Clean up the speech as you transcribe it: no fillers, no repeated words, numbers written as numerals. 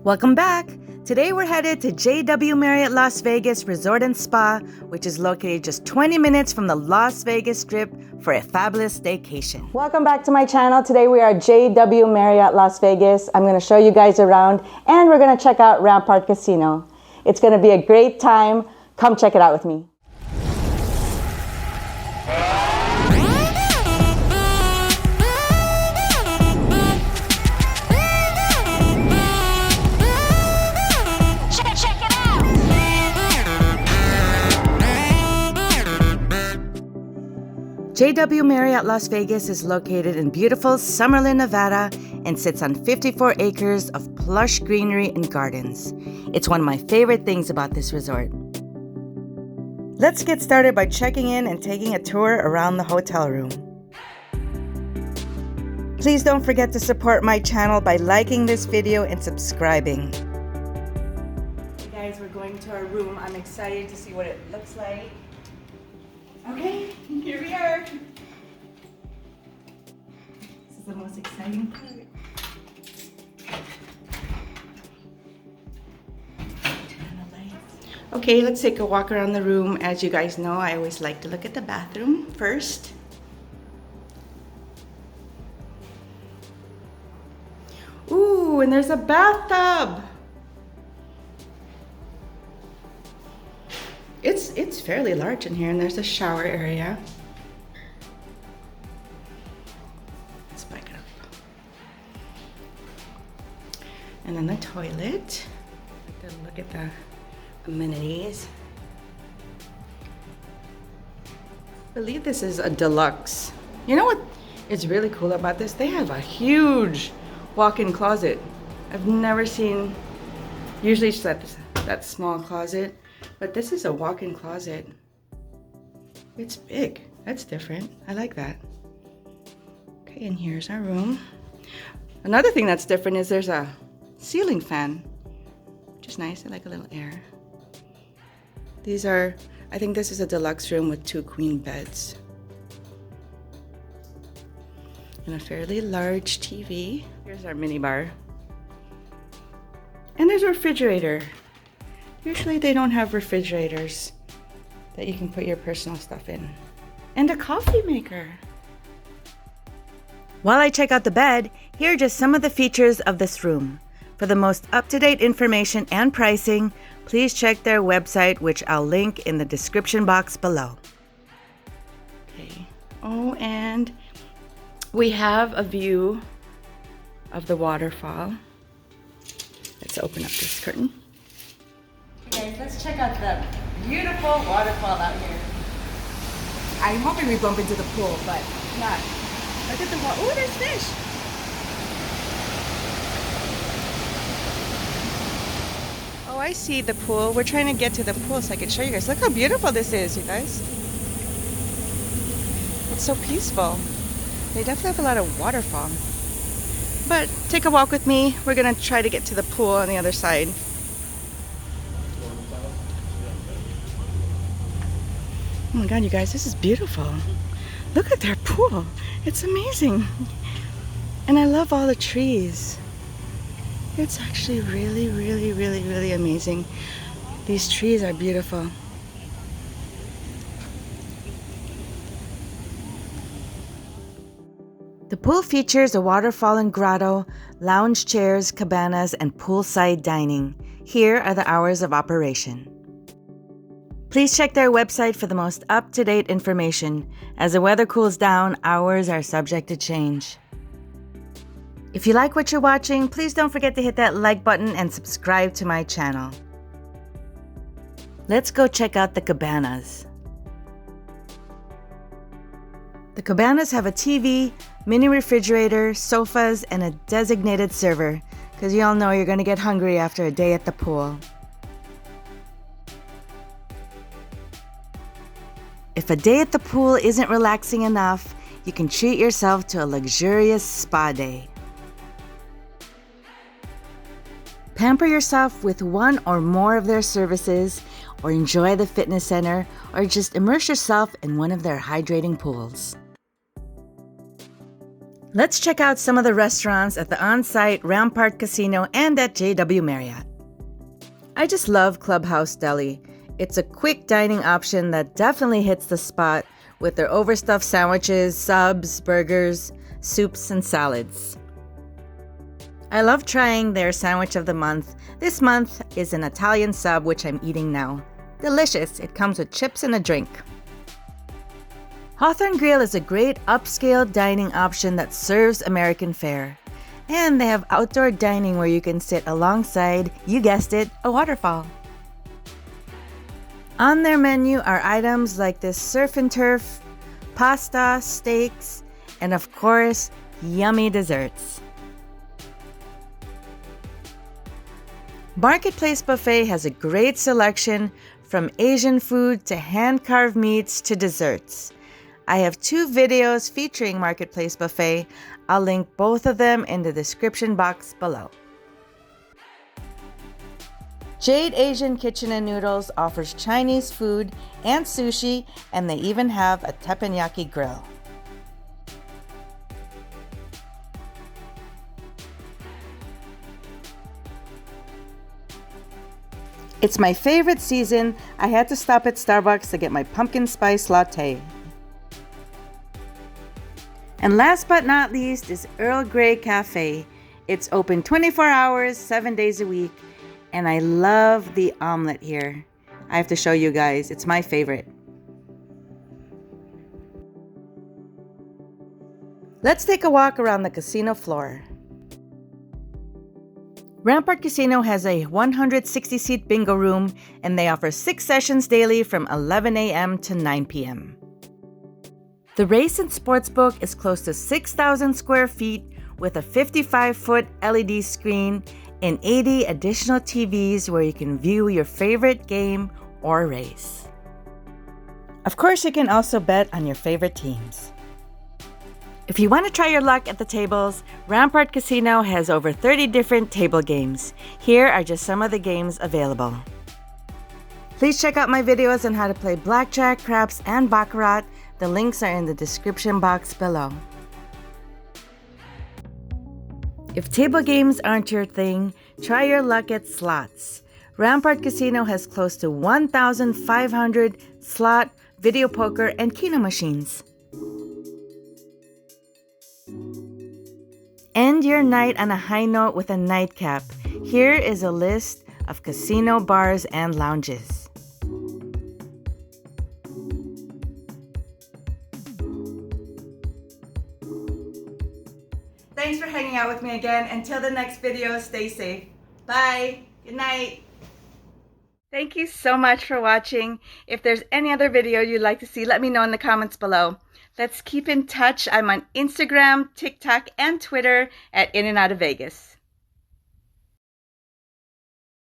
Welcome back! Today we're headed to JW Marriott Las Vegas Resort and Spa, which is located just 20 minutes from the Las Vegas Strip for a fabulous staycation. Welcome back to my channel. Today we are at JW Marriott Las Vegas. I'm going to show you guys around and we're going to check out Rampart Casino. It's going to be a great time. Come check it out with me. JW Marriott Las Vegas is located in beautiful Summerlin, Nevada, and sits on 54 acres of plush greenery and gardens. It's one of my favorite things about this resort. Let's get started by checking in and taking a tour around the hotel room. Please don't forget to support my channel by liking this video and subscribing. Hey guys, we're going to our room. I'm excited to see what it looks like. Okay, here we are. This is the most exciting part. Turn the lights. Okay, let's take a walk around the room. As you guys know, I always like to look at the bathroom first. Ooh, and there's a bathtub. It's fairly large in here, and there's a shower area. Let's back it up. And then the toilet. Look at the amenities. I believe this is a deluxe. You know what is really cool about this? They have a huge walk-in closet. I've never seen, usually it's that small closet. But this is a walk-in closet. It's big. That's different. I like that. Okay, and here's our room. Another thing that's different is there's a ceiling fan, which is nice. I like a little air. These are, I think this is a deluxe room with 2 queen beds. And a fairly large TV. Here's our mini bar. And there's a refrigerator. Usually they don't have refrigerators that you can put your personal stuff in. And a coffee maker. While I check out the bed, here are just some of the features of this room. For the most up-to-date information and pricing, please check their website, which I'll link in the description box below. Okay. Oh, and we have a view of the waterfall. Let's open up this curtain. Guys, let's check out the beautiful waterfall out here. I'm hoping we bump into the pool, but not. Look at the water. Oh, there's fish. Oh, I see the pool. We're trying to get to the pool so I can show you guys. Look how beautiful this is, you guys. It's so peaceful. They definitely have a lot of waterfall. But take a walk with me. We're going to try to get to the pool on the other side. Oh my god, you guys, this is beautiful. Look at their pool. It's amazing. And I love all the trees. It's actually really, really, really, really amazing. These trees are beautiful. The pool features a waterfall and grotto, lounge chairs, cabanas, and poolside dining. Here are the hours of operation. Please check their website for the most up-to-date information. As the weather cools down, hours are subject to change. If you like what you're watching, please don't forget to hit that like button and subscribe to my channel. Let's go check out the cabanas. The cabanas have a TV, mini refrigerator, sofas, and a designated server, because you all know you're going to get hungry after a day at the pool. If a day at the pool isn't relaxing enough, you can treat yourself to a luxurious spa day. Pamper yourself with one or more of their services, or enjoy the fitness center, or just immerse yourself in one of their hydrating pools. Let's check out some of the restaurants at the on-site Rampart Casino and at JW Marriott. I just love Clubhouse Deli. It's a quick dining option that definitely hits the spot with their overstuffed sandwiches, subs, burgers, soups, and salads. I love trying their sandwich of the month. This month is an Italian sub, which I'm eating now. Delicious. It comes with chips and a drink. Hawthorne Grill is a great upscale dining option that serves American fare. And they have outdoor dining where you can sit alongside, you guessed it, a waterfall. On their menu are items like this surf and turf, pasta, steaks, and of course, yummy desserts. Marketplace Buffet has a great selection from Asian food to hand-carved meats to desserts. I have 2 videos featuring Marketplace Buffet. I'll link both of them in the description box below. Jade Asian Kitchen and Noodles offers Chinese food and sushi, and they even have a teppanyaki grill. It's my favorite season. I had to stop at Starbucks to get my pumpkin spice latte. And last but not least is Earl Grey Cafe. It's open 24 hours, 7 days a week, and I love the omelet here. I have to show you guys, it's my favorite. Let's take a walk around the casino floor. Rampart Casino has a 160-seat bingo room, and they offer 6 sessions daily from 11 a.m. to 9 p.m. The Race and Sportsbook is close to 6,000 square feet with a 55-foot LED screen and 80 additional TVs where you can view your favorite game or race. Of course, you can also bet on your favorite teams. If you want to try your luck at the tables, Rampart Casino has over 30 different table games. Here are just some of the games available. Please check out my videos on how to play Blackjack, craps, and Baccarat. The links are in the description box below. If table games aren't your thing, try your luck at slots. Rampart Casino has close to 1,500 slot, video poker, and keno machines. End your night on a high note with a nightcap. Here is a list of casino bars and lounges. Thanks for hanging out with me again. Until the next video, stay safe. Bye. Good night. Thank you so much for watching. If there's any other video you'd like to see, let me know in the comments below. Let's keep in touch. I'm on Instagram, TikTok, and Twitter at In and Out of Vegas.